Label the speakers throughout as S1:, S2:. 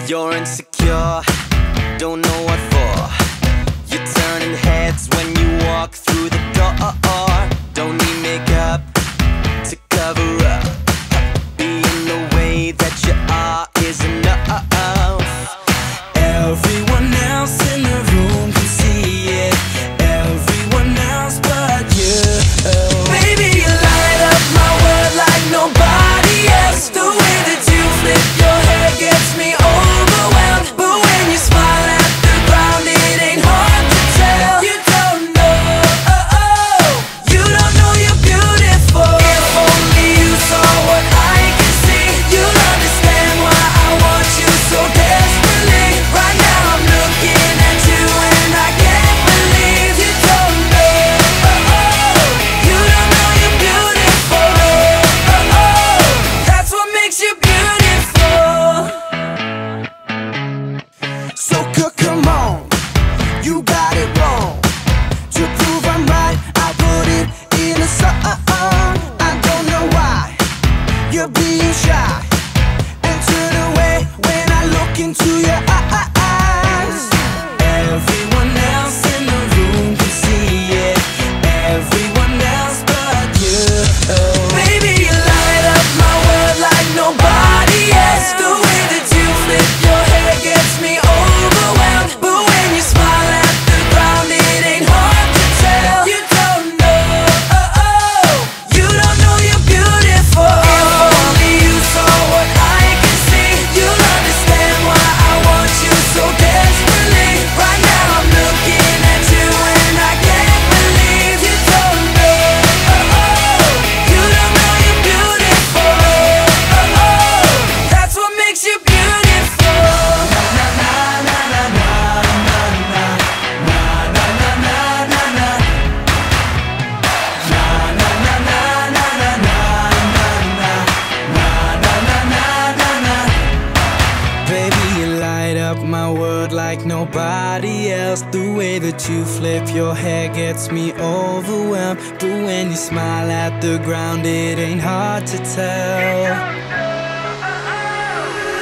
S1: You're insecure, don't know what for. You're turning heads when you walk through the door. Don't need makeup to cover up. Being the way that you are is enough. Everyone else in the room can see it, everyone else but you. Baby, you light up my world like nobody else. The way that you flip your hair gets me overwhelmed. But when you smile at the ground, it ain't hard to tell. You don't know, you don't know you're beautiful. If only you saw what I can see, you'll understand why I want you so desperately. Right now I'm looking at you and I can't believe you don't know, you don't know you're beautiful. That's what makes you beautiful. So come on, you got it wrong. To prove I'm right, I put it in a song. I don't know why you're being shy and turn away when I look into your eyes. Everyone else in the room can see it, everyone else but you. Baby, you light up my world like nobody else. The way that you flip your hair gets me overwhelmed. But when you smile at the ground, it ain't hard to tell. You don't know, you don't know you're beautiful. If only you saw what I can see, you'll understand why I want you so desperately. Right now I'm looking at you and I can't believe you don't know, you don't know you're beautiful. That's what makes you beautiful. Baby, you light up my world like nobody else. The way that you flip your hair gets me overwhelmed. But when you smile at the ground, it ain't hard to tell.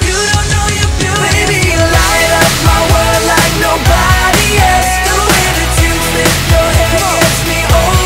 S1: You don't know you're beautiful. Baby, you light up my world like nobody else. The way that you flip your hair gets me overwhelmed.